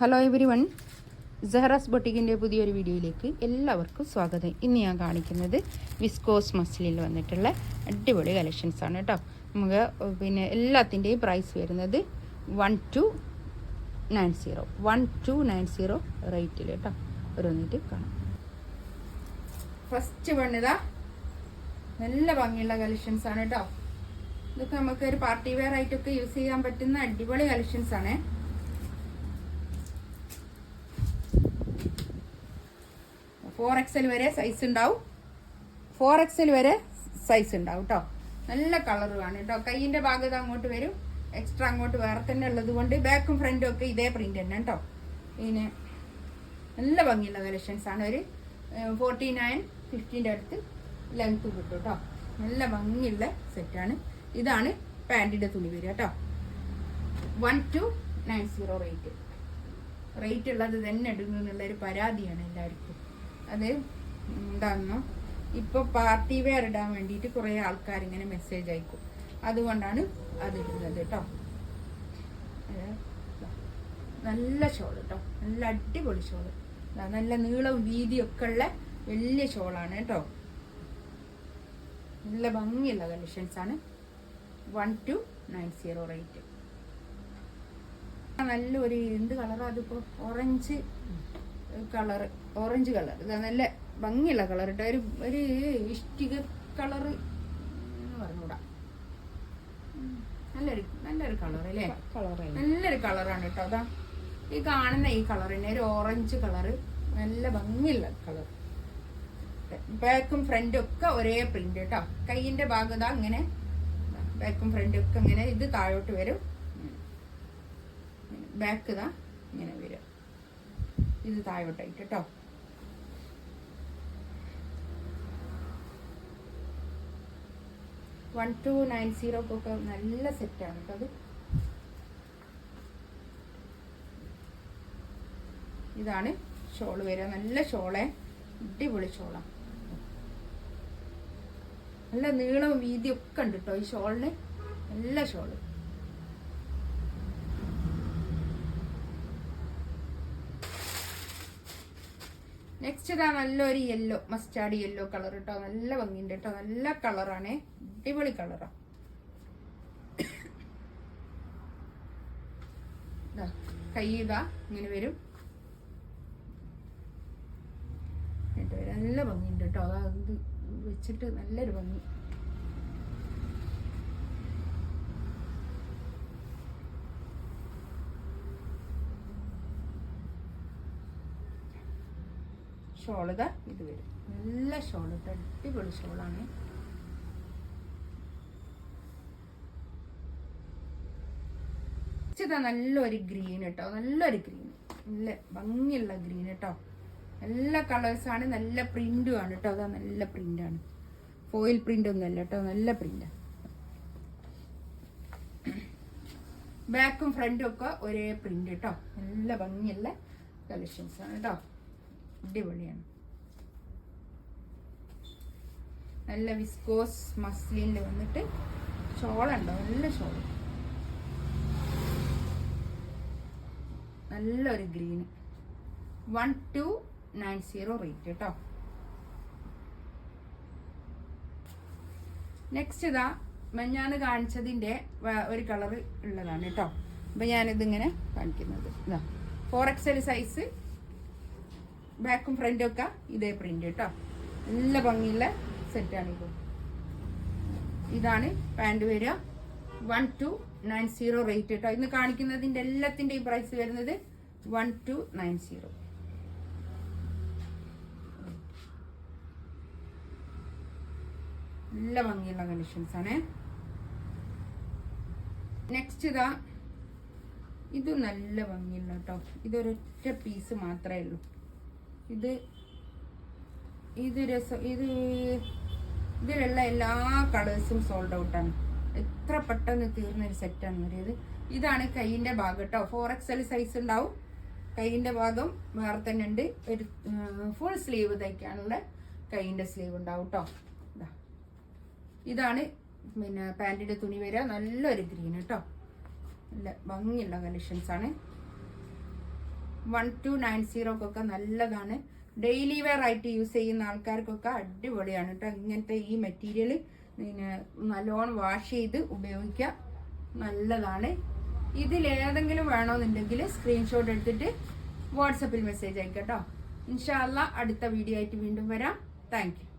Hello every one, Zehra's ബൊട്ടിക്കിൻ്റെ പുതിയൊരു വീഡിയോയിലേക്ക് എല്ലാവർക്കും സ്വാഗതം. ഇന്ന് ഞാൻ കാണിക്കുന്നത് വിസ്കോസ് മസ്ലിനിൽ വന്നിട്ടുള്ള അടിപൊളി കളക്ഷൻസ് ആണ് കേട്ടോ. നമുക്ക് പിന്നെ എല്ലാത്തിൻ്റെയും പ്രൈസ് വരുന്നത് 1290 റേറ്റിൽ കേട്ടോ. ഓരോന്നിട്ട് കാണാം. ഫസ്റ്റ് വണ്ണതാ നല്ല ഭംഗിയുള്ള കളക്ഷൻസ് ആണ് കേട്ടോ. ഇതൊക്കെ നമുക്ക് ഒരു പാർട്ടി വെയർ ആയിട്ടൊക്കെ യൂസ് ചെയ്യാൻ പറ്റുന്ന അടിപൊളി കളക്ഷൻസ് ആണ്. 4XL വരെ സൈസ് ഉണ്ടാവും. 4XL വരെ സൈസ് ഉണ്ടാവും കേട്ടോ. നല്ല കളറുമാണ് കേട്ടോ. കൈയിൻ്റെ ഭാഗത്ത് അങ്ങോട്ട് വരും, എക്സ്ട്രാ അങ്ങോട്ട് വേറെ തന്നെ ഉള്ളത് കൊണ്ട് ബാക്കും ഫ്രണ്ടും ഒക്കെ ഇതേ പ്രിന്റ് തന്നെ കേട്ടോ. പിന്നെ നല്ല ഭംഗിയുള്ള കളക്ഷൻസ് ആണ്. ഒരു 49-50 അടുത്ത് ലെങ്ത് കിട്ടും കേട്ടോ. നല്ല ഭംഗിയുള്ള സെറ്റാണ്. ഇതാണ് പാൻറ്റിൻ്റെ തുണി വരിക കേട്ടോ. 1290 റേറ്റ് ഉള്ളത് തന്നെ ഇടുന്നു എന്നുള്ളൊരു പരാതിയാണ് എല്ലാവർക്കും. അത് എന്താണെന്നോ, ഇപ്പോൾ പാർട്ടി വെയർ ഇടാൻ വേണ്ടിയിട്ട് കുറേ ആൾക്കാർ ഇങ്ങനെ മെസ്സേജ് അയക്കും. അതുകൊണ്ടാണ് അത് ഇടുന്നത് കേട്ടോ. നല്ല ഷോൾ കേട്ടോ, നല്ല അടിപൊളി ഷോള്. നല്ല നീളവും വീതിയൊക്കെ ഉള്ള വലിയ ഷോളാണ് കേട്ടോ. നല്ല ഭംഗിയുള്ള കളക്ഷൻസ് ആണ്. 1290 റേറ്റ്. നല്ലൊരു എന്ത് കളറാണ് അതിപ്പോൾ, ഓറഞ്ച് കളർ. ഇതാ നല്ല ഭംഗിയുള്ള കളർ കേട്ടോ. ഒരു ഇഷ്ടിക കളറ് എന്ന് പറഞ്ഞൂടാ. നല്ലൊരു കളർ അല്ലേ? നല്ലൊരു കളറാണ് കേട്ടോ. അതാ ഈ കാണുന്ന ഈ കളർ തന്നെ ഒരു ഓറഞ്ച് കളറ്, നല്ല ഭംഗിയുള്ള കളർ. ബാക്കും ഫ്രണ്ടും ഒക്കെ ഒരേ പ്രിന്റ് കേട്ടോ. കൈയിന്റെ ഭാഗം ഇങ്ങനെ ബാക്കും ഫ്രണ്ടും ഒക്കെ ഇങ്ങനെ ഇത് താഴോട്ട് വരും. ബാക്ക് ഇങ്ങനെ വരും, ഇത് താഴോട്ടായിട്ട് കേട്ടോ. $1290 നല്ല സെറ്റാണ് കേട്ടോ. അത് ഇതാണ് ഷോള് വരിക. നല്ല ഷോളെ, അടിപൊളി ഷോളാണ്. നല്ല നീളവും വീതിയും ഒക്കെ ഉണ്ട് കേട്ടോ ഈ ഷോളിന്. നല്ല ഷോള്. നെക്സ്റ്റ് ഇതാ നല്ലൊരു യെല്ലോ, മസ്റ്റാർഡ് യെല്ലോ കളർ കേട്ടോ. നല്ല ഭംഗിയുണ്ട് കേട്ടോ. നല്ല കളറാണ്, അടിപൊളി കളറാ. കൈ ഇങ്ങനെ വരും. നല്ല ഭംഗിയുണ്ട് കേട്ടോ. അത് വെച്ചിട്ട് നല്ലൊരു ഭംഗി. ഷോള് ഇത് വരും. നല്ല ഷോള് കേട്ടോ, അടിപൊളി ഷോളാണ്. നല്ലൊരു ഗ്രീൻ കേട്ടോ. നല്ലൊരു ഗ്രീൻ, നല്ല ഭംഗിയുള്ള ഗ്രീൻ കേട്ടോ. നല്ല കളേഴ്സാണ്, നല്ല പ്രിന്റും ആണ് കേട്ടോ. അതാ നല്ല പ്രിന്റാണ്, ഫോയിൽ പ്രിന്റ് ഒന്നും അല്ല കേട്ടോ. നല്ല പ്രിന്റാണ്. ബാക്കും ഫ്രണ്ടും ഒക്കെ ഒരേ പ്രിന്റ് കേട്ടോ. നല്ല ഭംഗിയുള്ള കളക്ഷൻസ് ആണ് കേട്ടോ. അടിപൊളിയാണ്. നല്ല വിസ്കോസ് മസ്ലിനിൽ വന്നിട്ട് ഷോളുണ്ടോ. നല്ല ഷോള്, നല്ലൊരു ഗ്രീൻ. 1290 റേറ്റ് കേട്ടോ. നെക്സ്റ്റ് ഇതാ ഞാൻ കാണിച്ചതിൻ്റെ ഒരു കളർ ഉള്ളതാണ് കേട്ടോ. അപ്പം ഞാനിതിങ്ങനെ കാണിക്കുന്നത് ഇതാ 4XL സൈസ്, ബാക്കും ഫ്രണ്ടും ഒക്കെ ഇതേ പ്രിന്റ് കേട്ടോ. നല്ല ഭംഗിയുള്ള സെറ്റാണ് ഇത്. ഇതാണ് പാൻറ് വരിക. 1290 റേറ്റ് കേട്ടോ. ഇന്ന് കാണിക്കുന്നതിൻ്റെ എല്ലാത്തിൻ്റെയും പ്രൈസ് വരുന്നത് 1290. നല്ല ഭംഗിയുള്ള കളക്ഷൻസ് ആണ്. നെക്സ്റ്റ് ഇത് നല്ല ഭംഗിയുള്ള കേട്ടോ. ഇതൊരൊറ്റ പീസ് മാത്രമേ ഉള്ളൂ. ഇതിലുള്ള എല്ലാ കളേഴ്സും സോൾഡ് ഔട്ടാണ്. എത്ര പെട്ടെന്ന് തീർന്നൊരു സെറ്റാണ് പറയുന്നത്. ഇതാണ് കൈയിൻ്റെ ഭാഗം കേട്ടോ. 4XL സൈസ് ഉണ്ടാവും. കൈയിൻ്റെ ഭാഗം വേറെ തന്നെ ഉണ്ട്. ഒരു ഫുൾ സ്ലീവ് തയ്ക്കാനുള്ള കൈയിൻ്റെ സ്ലീവ് ഉണ്ടാവും കേട്ടോ. ഇതാണ് പിന്നെ പാൻറ്റിൻ്റെ തുണി വരിക. നല്ലൊരു ഗ്രീൻ കേട്ടോ. നല്ല ഭംഗിയുള്ള കളക്ഷൻസ് ആണ്. 1290 നല്ലതാണ്. ഡെയിലി വെയർ ആയിട്ട് യൂസ് ചെയ്യുന്ന ആൾക്കാർക്കൊക്കെ അടിപൊളിയാണ് കേട്ടോ. ഇങ്ങനത്തെ ഈ മെറ്റീരിയൽ നല്ലോണം വാഷ് ചെയ്ത് ഉപയോഗിക്കുക, നല്ലതാണ്. ഇതിലേതെങ്കിലും വേണമെന്നുണ്ടെങ്കിൽ സ്ക്രീൻഷോട്ട് എടുത്തിട്ട് വാട്സപ്പിൽ മെസ്സേജ് അയക്കാം കേട്ടോ. ഇൻഷാ അല്ലാ അടുത്ത വീഡിയോ ആയിട്ട് വീണ്ടും വരാം. Thank you.